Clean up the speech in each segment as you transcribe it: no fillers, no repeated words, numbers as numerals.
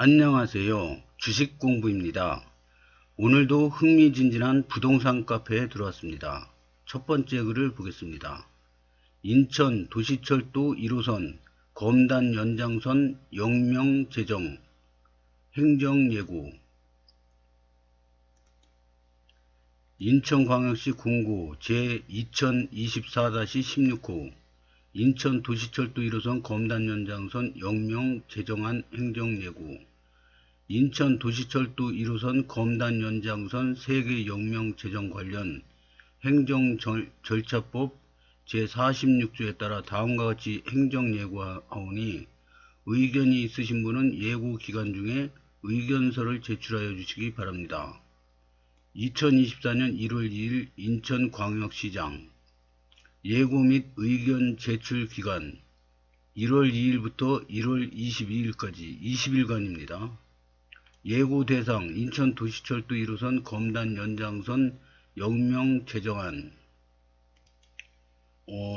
안녕하세요. 주식공부입니다. 오늘도 흥미진진한 부동산 카페에 들어왔습니다. 첫 번째 글을 보겠습니다. 인천 도시철도 1호선 검단 연장선 영명 재정 행정예고. 인천광역시 공고 제2024-16호 인천 도시철도 1호선 검단 연장선 영명 재정안 행정예고. 인천 도시철도 1호선 검단 연장선 세계 영명 재정 관련 행정 절차법 제46조에 따라 다음과 같이 행정 예고하오니 의견이 있으신 분은 예고 기간 중에 의견서를 제출하여 주시기 바랍니다. 2024년 1월 2일 인천광역시장 예고 및 의견 제출 기간 1월 2일부터 1월 22일까지 20일간입니다. 예고 대상 인천 도시철도 1호선 검단 연장선 영명 재정안.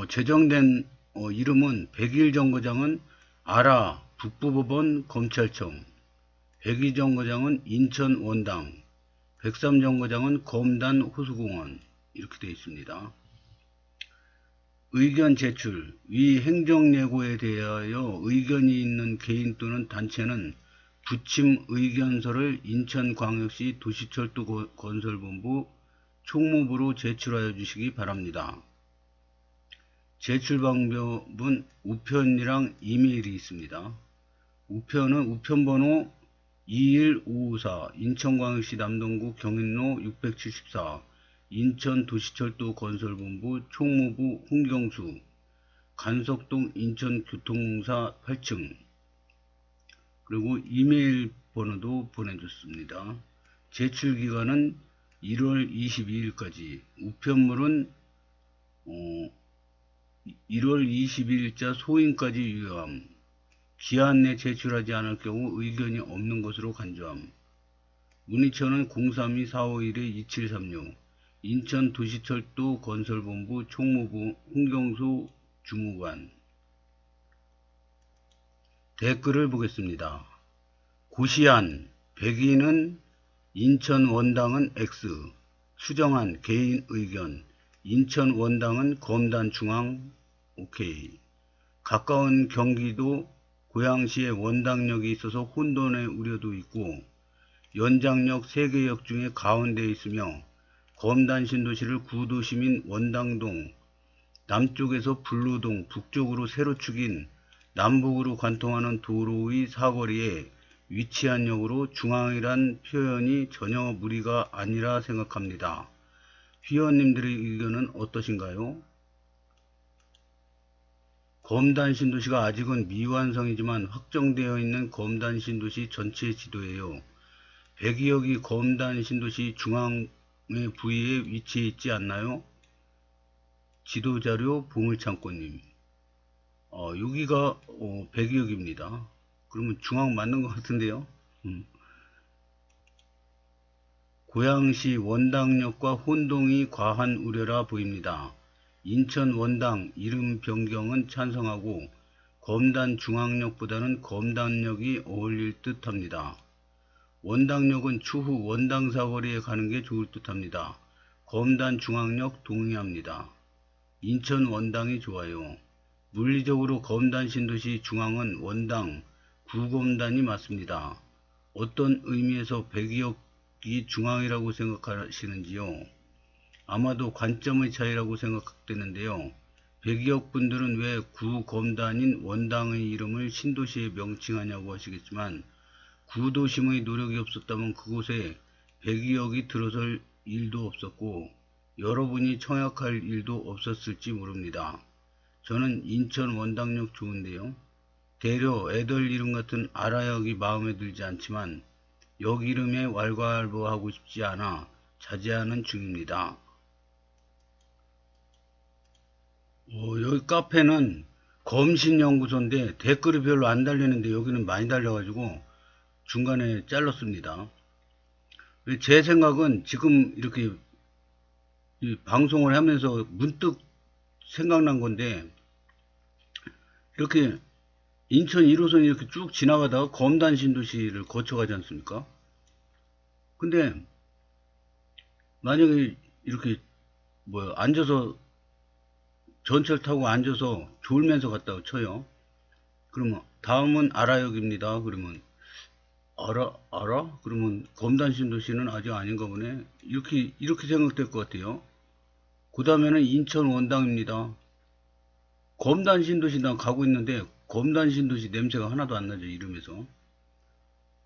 제정된 이름은 백일 정거장은 아라 북부법원 검찰청, 백이 정거장은 인천 원당, 103 정거장은 검단 호수공원 이렇게 되어 있습니다. 의견 제출. 위 행정예고에 대하여 의견이 있는 개인 또는 단체는 부침 의견서를 인천광역시 도시철도 건설본부 총무부로 제출하여 주시기 바랍니다. 제출 방법은 우편이랑 이메일이 있습니다. 우편은 우편번호 21554 인천광역시 남동구 경인로 674 인천도시철도 건설본부 총무부 홍경수 간석동 인천교통공사 8층. 그리고 이메일 번호도 보내줬습니다. 제출 기간은 1월 22일까지. 우편물은 1월 22일자 소인까지 유효함. 기한 내 제출하지 않을 경우 의견이 없는 것으로 간주함. 문의처는 032-451-2736 인천도시철도 건설본부 총무부 홍경수 주무관. 댓글을 보겠습니다. 고시안 백인은 인천 원당은 X, 수정한 개인 의견 인천 원당은 검단 중앙 OK. 가까운 경기도 고양시에 원당역이 있어서 혼돈의 우려도 있고 연장역 3개역 중에 가운데에 있으며 검단 신도시를 구도심인 원당동, 남쪽에서 불로동, 북쪽으로 세로 축인 남북으로 관통하는 도로의 사거리에 위치한 역으로 중앙이란 표현이 전혀 무리가 아니라 생각합니다. 회원님들의 의견은 어떠신가요? 검단 신도시가 아직은 미완성이지만 확정되어 있는 검단 신도시 전체 지도예요. 백이역이 검단 신도시 중앙의 부위에 위치해 있지 않나요? 지도자료 보물창고님. 여기가 백이역입니다. 그러면 중앙 맞는 것 같은데요. 고양시 원당역과 혼동이 과한 우려라 보입니다. 인천 원당 이름 변경은 찬성하고 검단 중앙역보다는 검단역이 어울릴 듯 합니다. 원당역은 추후 원당 사거리에 가는 게 좋을 듯 합니다. 검단 중앙역 동의합니다. 인천 원당이 좋아요. 물리적으로 검단 신도시 중앙은 원당, 구검단이 맞습니다. 어떤 의미에서 백이역이 중앙이라고 생각하시는지요? 아마도 관점의 차이라고 생각되는데요. 백이역 분들은 왜 구검단인 원당의 이름을 신도시에 명칭하냐고 하시겠지만 구도심의 노력이 없었다면 그곳에 백이역이 들어설 일도 없었고 여러분이 청약할 일도 없었을지 모릅니다. 저는 인천 원당역 좋은데요. 대려 애들 이름 같은 아라역이 마음에 들지 않지만 역 이름에 왈가왈부하고 싶지 않아 자제하는 중입니다. 여기 카페는 검신연구소인데 댓글이 별로 안 달리는데 여기는 많이 달려가지고 중간에 잘랐습니다. 제 생각은 지금 이렇게 방송을 하면서 문득 생각난 건데 이렇게 인천 1호선이 이렇게 쭉 지나가다가 검단 신도시를 거쳐가지 않습니까? 근데 만약에 이렇게 앉아서 전철 타고 앉아서 졸면서 갔다고 쳐요. 그러면 다음은 아라역입니다. 그러면 알아? 그러면 검단 신도시는 아직 아닌가 보네. 이렇게 생각될 것 같아요. 그 다음에는 인천 원당입니다. 검단 신도시 난 가고 있는데 검단 신도시 냄새가 하나도 안 나죠, 이름에서.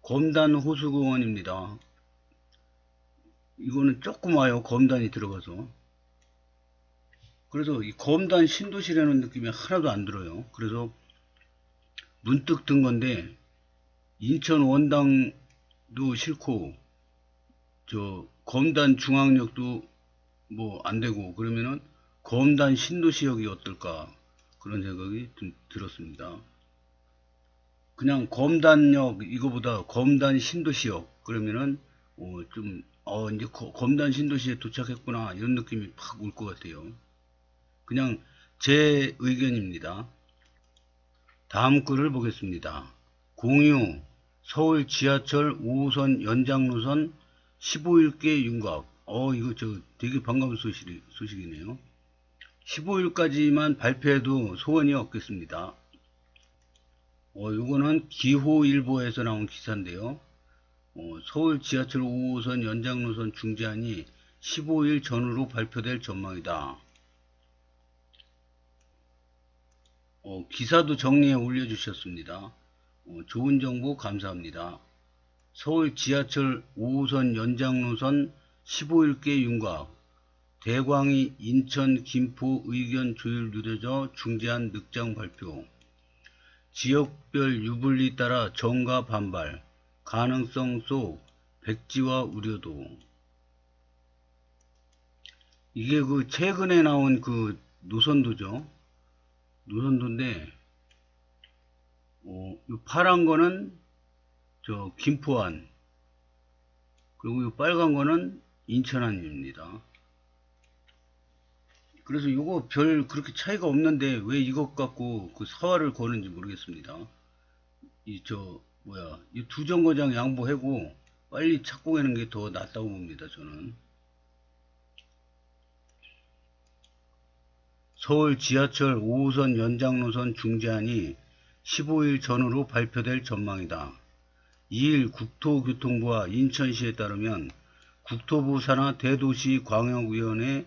검단 호수공원입니다. 이거는 조금 와요, 검단이 들어가서. 그래서 이 검단 신도시라는 느낌이 하나도 안 들어요. 그래서 문득 든 건데 인천 원당도 싫고 저 검단 중앙역도 뭐 안 되고 그러면은 검단 신도시역이 어떨까 그런 생각이 들었습니다. 그냥 검단역 이거보다 검단 신도시역 그러면은 이제 검단 신도시에 도착했구나 이런 느낌이 팍 올 것 같아요. 그냥 제 의견입니다. 다음 글을 보겠습니다. 공유 서울 지하철 5호선 연장 노선 15일께 윤곽. 이거 되게 반가운 소식이네요. 15일까지만 발표해도 소원이 없겠습니다. 요거는 기호일보에서 나온 기사인데요. 서울 지하철 5호선 연장 노선 중재안이 15일 전후로 발표될 전망이다. 기사도 정리해 올려주셨습니다. 좋은 정보 감사합니다. 서울 지하철 5호선 연장 노선 15일께 윤곽. 대광이 인천 김포 의견 조율 느려져 중재안 늑장 발표. 지역별 유불리 따라 정가 반발. 가능성 속 백지화 우려도. 이게 그 최근에 나온 그 노선도죠. 노선도인데 이 파란 거는 저 김포안, 그리고 이 빨간 거는 인천안입니다. 그래서 이거 별 그렇게 차이가 없는데 왜 이것 갖고 그 사활을 거는지 모르겠습니다. 이 두 정거장 양보하고 빨리 착공하는 게 더 낫다고 봅니다, 저는. 서울 지하철 5호선 연장 노선 중재안이 15일 전후로 발표될 전망이다. 2일 국토교통부와 인천시에 따르면 국토부 산하 대도시광역위원회는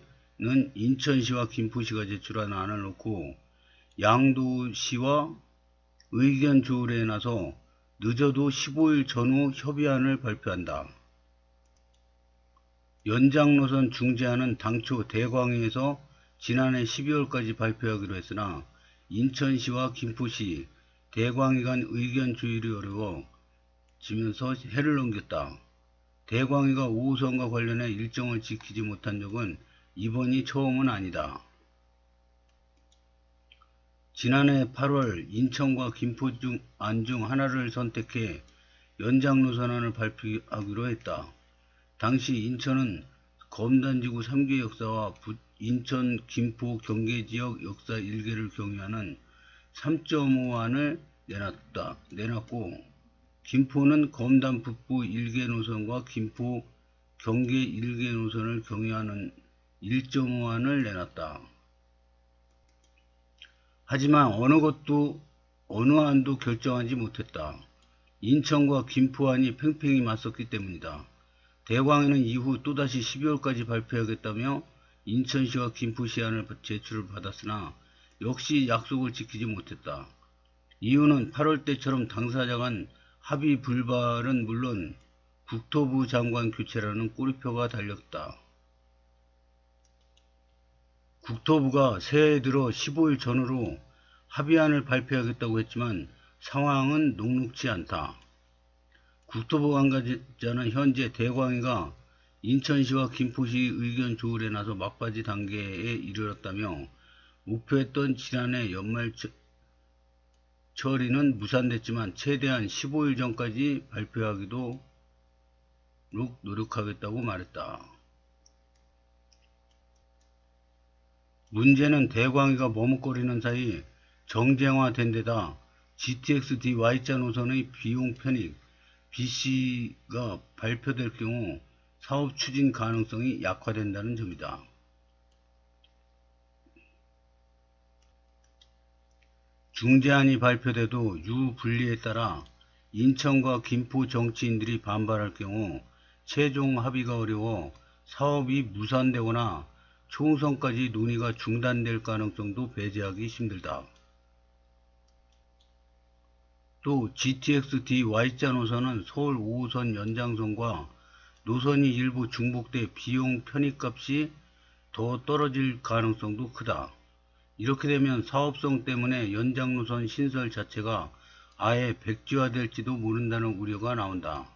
인천시와 김포시가 제출한 안을 놓고 양도시와 의견 조율에 나서 늦어도 15일 전후 협의안을 발표한다. 연장 노선 중재안은 당초 대광위에서 지난해 12월까지 발표하기로 했으나 인천시와 김포시, 대광위 간 의견 조율이 어려워지면서 해를 넘겼다. 대광위가 5호선과 관련해 일정을 지키지 못한 적은 이번이 처음은 아니다. 지난해 8월 인천과 김포 안 중 하나를 선택해 연장 노선안을 발표하기로 했다. 당시 인천은 검단지구 3개 역사와 인천, 김포, 경계지역 역사 1개를 경유하는 3.5안을 내놨고 김포는 검단 북부 1개 노선과 김포, 경계 1개 노선을 경유하는 1.5안을 내놨다. 하지만 어느 안도 결정하지 못했다. 인천과 김포안이 팽팽히 맞섰기 때문이다. 대광위는 이후 또다시 12월까지 발표하겠다며 인천시와 김포시 안을 제출을 받았으나 역시 약속을 지키지 못했다. 이유는 8월 때처럼 당사자 간 합의 불발은 물론 국토부 장관 교체라는 꼬리표가 달렸다. 국토부가 새해 들어 15일 전후로 합의안을 발표하겠다고 했지만 상황은 녹록지 않다. 국토부 관계자는 현재 대광위가 인천시와 김포시 의견 조율에 나서 막바지 단계에 이르렀다며 목표했던 지난해 연말 처리는 무산됐지만 최대한 15일 전까지 발표하기도 노력하겠다고 말했다. 문제는 대광위가 머뭇거리는 사이 정쟁화된 데다 GTX-D Y자 노선의 비용 편익 BC가 발표될 경우 사업 추진 가능성이 약화된다는 점이다. 중재안이 발표돼도 유불리에 따라 인천과 김포 정치인들이 반발할 경우 최종 합의가 어려워 사업이 무산되거나 총선까지 논의가 중단될 가능성도 배제하기 힘들다. 또 GTX-D Y자 노선은 서울 5호선 연장선과 노선이 일부 중복돼 비용 편익값이 더 떨어질 가능성도 크다. 이렇게 되면 사업성 때문에 연장 노선 신설 자체가 아예 백지화될지도 모른다는 우려가 나온다.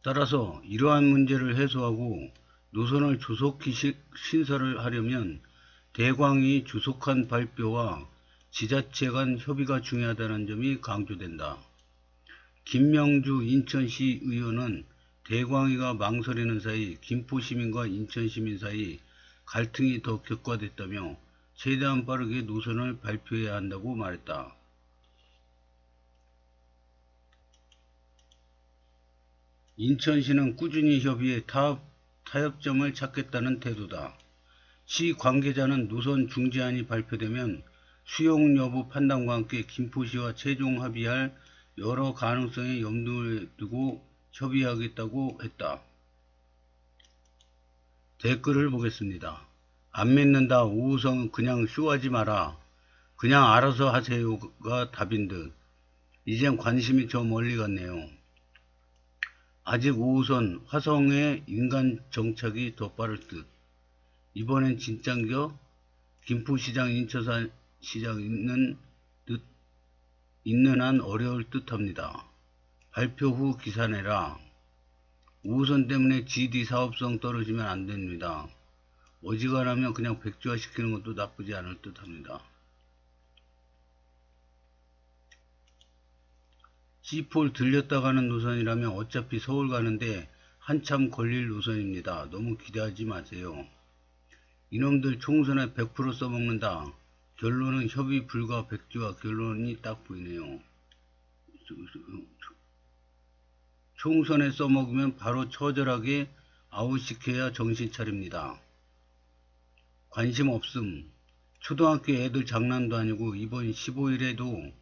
따라서 이러한 문제를 해소하고 노선을 조속히 신설을 하려면 대광이 조속한 발표와 지자체 간 협의가 중요하다는 점이 강조된다. 김명주 인천시 의원은 대광위가 망설이는 사이 김포시민과 인천시민 사이 갈등이 더 격화됐다며 최대한 빠르게 노선을 발표해야 한다고 말했다. 인천시는 꾸준히 협의해 타협점을 찾겠다는 태도다. 시 관계자는 노선 중재안이 발표되면 수용 여부 판단과 함께 김포시와 최종 합의할 여러 가능성에 염두에 두고 협의하겠다고 했다. 댓글을 보겠습니다. 안 믿는다. 5호선 그냥 쇼하지 마라. 그냥 알아서 하세요가 답인 듯. 이젠 관심이 저 멀리 갔네요. 아직 5호선 화성의 인간 정착이 더 빠를 듯. 이번엔 진짠겨? 김포시장 인천시장 있는 한 어려울 듯합니다. 발표 후 기사 내라. 5호선 때문에 GD 사업성 떨어지면 안 됩니다. 어지간하면 그냥 백지화 시키는 것도 나쁘지 않을 듯합니다. C4를 들렸다 가는 노선이라면 어차피 서울 가는데 한참 걸릴 노선입니다. 너무 기대하지 마세요. 이놈들 총선에 100% 써먹는다. 결론은 협의 불가 백지화. 결론이 딱 보이네요. 총선에 써먹으면 바로 처절하게 아웃시켜야 정신 차립니다. 관심 없음. 초등학교 애들 장난도 아니고 이번 15일에도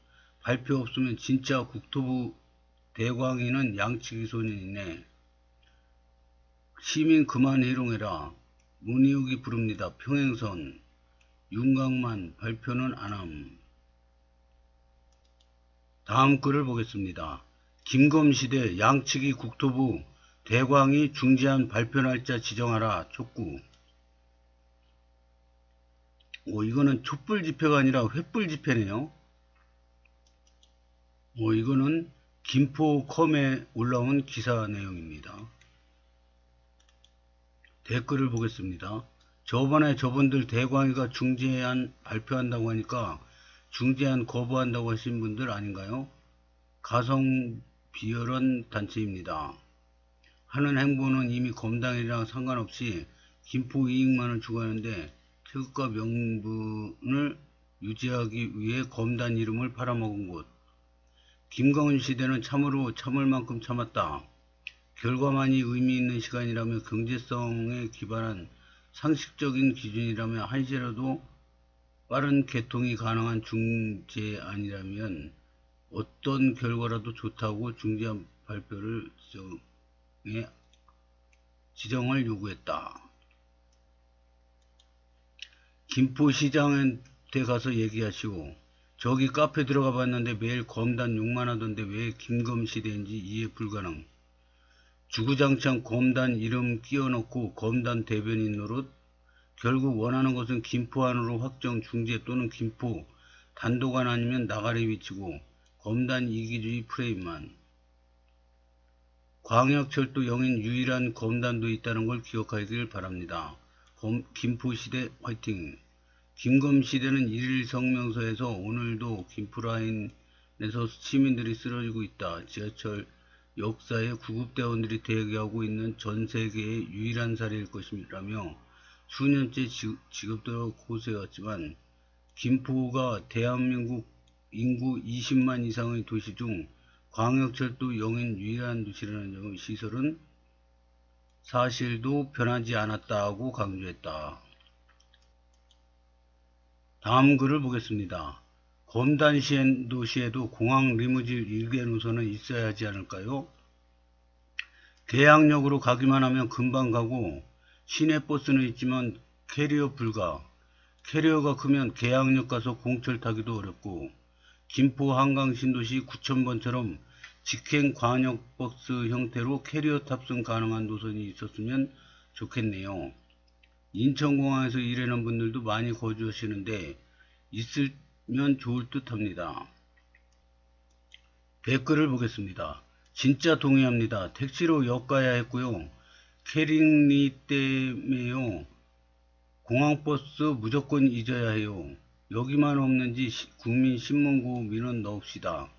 발표 없으면 진짜 국토부 대광위는 양치기 소년이네. 시민 그만 해롱해라. 문희욱이 부릅니다. 평행선. 윤곽만 발표는 안함. 다음 글을 보겠습니다. 김검시대 양치기 국토부 대광위 중재안 발표 날짜 지정하라. 촉구. 이거는 촛불 집회가 아니라 횃불 집회네요. 이거는 김포컴에 올라온 기사 내용입니다. 댓글을 보겠습니다. 저분들 대광위가 중재안 발표한다고 하니까 중재안 거부한다고 하신 분들 아닌가요? 가성 비열한 단체입니다. 하는 행보는 이미 검단이랑 상관없이 김포 이익만을 추구하는데 태극과 명분을 유지하기 위해 검단 이름을 팔아먹은 곳. 김광훈 시대는 참으로 참을 만큼 참았다. 결과만이 의미 있는 시간이라며 경제성에 기반한 상식적인 기준이라며 한시라도 빠른 개통이 가능한 중재안이라면 어떤 결과라도 좋다고 중재안 발표를 지정을 요구했다. 김포시장한테 가서 얘기하시오. 저기 카페 들어가 봤는데 매일 검단 욕만 하던데 왜 김검시대인지 이해 불가능. 주구장창 검단 이름 끼워넣고 검단 대변인 노릇. 결국 원하는 것은 김포 안으로 확정 중재 또는 김포 단도간 아니면 나가리 위치고 검단 이기주의 프레임만. 광역철도 영인 유일한 검단도 있다는 걸 기억하길 바랍니다. 김포시대 화이팅. 김검시대는 1일 성명서에서 오늘도 김포라인에서 시민들이 쓰러지고 있다. 지하철 역사에 구급대원들이 대기하고 있는 전 세계의 유일한 사례일 것이라며 수년째 지급대로 고세였지만 김포가 대한민국 인구 20만 이상의 도시 중 광역철도 영인 유일한 도시라는 점의 시설은 사실도 변하지 않았다고 강조했다. 다음 글을 보겠습니다. 검단 신도시에도 공항 리무진 일개 노선은 있어야 하지 않을까요? 계양역으로 가기만 하면 금방 가고 시내버스는 있지만 캐리어 불가. 캐리어가 크면 계양역 가서 공철 타기도 어렵고 김포 한강 신도시 9,000번처럼 직행 관역버스 형태로 캐리어 탑승 가능한 노선이 있었으면 좋겠네요. 인천공항에서 일하는 분들도 많이 거주하시는데 있으면 좋을 듯 합니다. 댓글을 보겠습니다. 진짜 동의합니다. 택시로 역 가야 했고요. 캐릭리 때문에요. 공항버스 무조건 잊어야 해요. 여기만 없는지 국민신문고 민원 넣읍시다.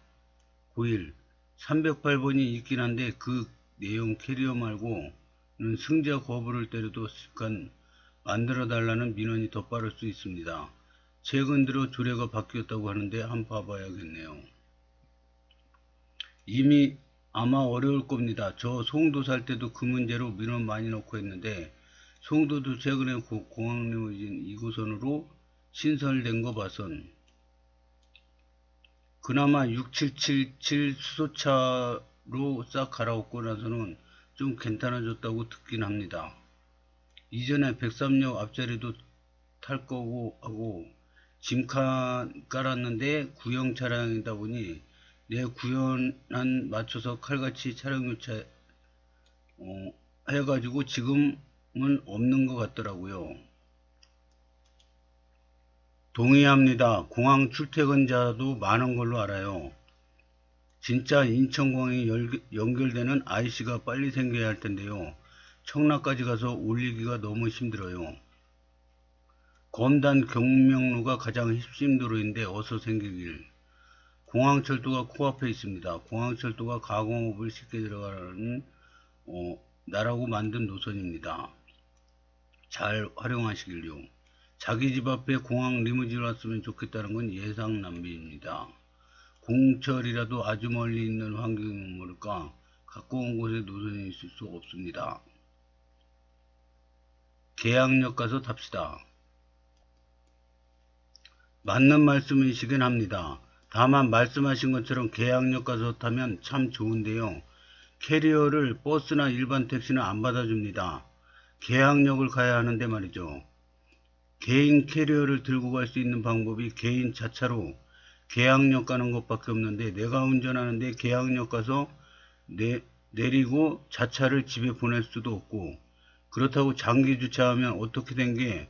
9일 308번이 있긴 한데 그 내용 캐리어 말고는 승자 거부를 때려도 습관 만들어달라는 민원이 더 빠를 수 있습니다. 최근 들어 조례가 바뀌었다고 하는데 한번 봐봐야겠네요. 이미 아마 어려울 겁니다. 저 송도 살 때도 그 문제로 민원 많이 넣고 했는데 송도도 최근에 공항 리무진 2호선으로 신설된 거 봐선 그나마 6777 수소차로 싹 갈아엎고 나서는 좀 괜찮아졌다고 듣긴 합니다. 이전에 103역 앞자리도 탈 거고 하고 짐칸 깔았는데 구형 차량이다 보니 내 구현안 맞춰서 칼같이 차량 교체 해가지고 지금은 없는 것 같더라고요. 동의합니다. 공항 출퇴근자도 많은 걸로 알아요. 진짜 인천공항이 연결되는 IC가 빨리 생겨야 할 텐데요. 청라까지 가서 올리기가 너무 힘들어요. 검단 경명로가 가장 핵심도로인데 어서 생기길. 공항철도가 코앞에 있습니다. 공항철도가 가공업을 쉽게 들어가는 나라고 만든 노선입니다. 잘 활용하시길요. 자기 집 앞에 공항 리무진 왔으면 좋겠다는 건 예상 낭비입니다. 공철이라도 아주 멀리 있는 환경은 모를까 가까운 곳에 노선이 있을 수 없습니다. 계양역 가서 탑시다. 맞는 말씀이시긴 합니다. 다만 말씀하신 것처럼 계양역 가서 타면 참 좋은데요. 캐리어를 버스나 일반 택시는 안 받아줍니다. 계양역을 가야 하는데 말이죠. 개인 캐리어를 들고 갈 수 있는 방법이 개인 자차로 계양역 가는 것밖에 없는데 내가 운전하는데 계양역 가서 내리고 자차를 집에 보낼 수도 없고 그렇다고 장기 주차하면 어떻게 된 게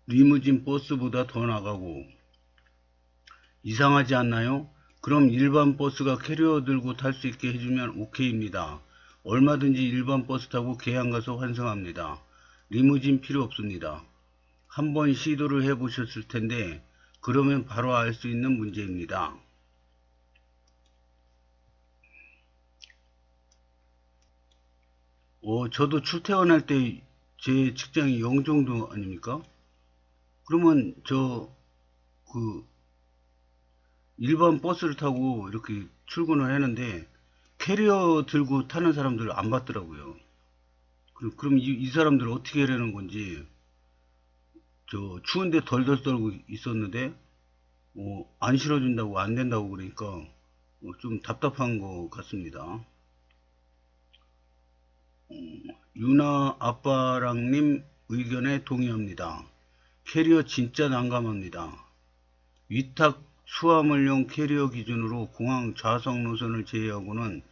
리무진 버스보다 더 나가고 이상하지 않나요? 그럼 일반 버스가 캐리어 들고 탈 수 있게 해주면 오케이입니다. 얼마든지 일반 버스 타고 계양 가서 환승합니다. 리무진 필요 없습니다. 한번 시도를 해보셨을 텐데 그러면 바로 알 수 있는 문제입니다. 저도 출퇴근할 때 제 직장이 영종도 아닙니까? 그러면 일반 버스를 타고 이렇게 출근을 하는데 캐리어 들고 타는 사람들 안 봤더라고요. 그럼 이 사람들 어떻게 하려는 건지 추운데 덜덜 떨고 있었는데 안 실어준다고 안 된다고 그러니까 좀 답답한 것 같습니다. 유나 아빠랑님 의견에 동의합니다. 캐리어 진짜 난감합니다. 위탁 수화물용 캐리어 기준으로 공항 좌석 노선을 제외하고는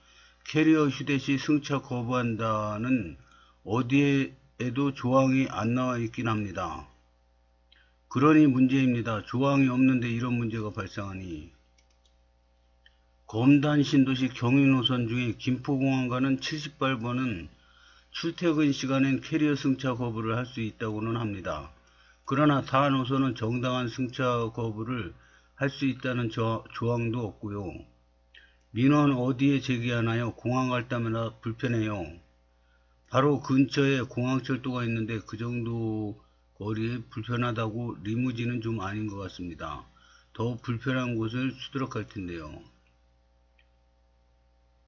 캐리어 휴대 시 승차 거부한다는 어디에도 조항이 안 나와 있긴 합니다. 그러니 문제입니다. 조항이 없는데 이런 문제가 발생하니. 검단 신도시 경유노선 중에 김포공항 가는 78번은 출퇴근 시간엔 캐리어 승차 거부를 할 수 있다고는 합니다. 그러나 타 노선은 정당한 승차 거부를 할 수 있다는 조항도 없고요. 민원 어디에 제기하나요? 공항 갈 때마다 불편해요. 바로 근처에 공항철도가 있는데 그 정도 거리에 불편하다고 리무진은 좀 아닌 것 같습니다. 더 불편한 곳을 수두룩할 텐데요.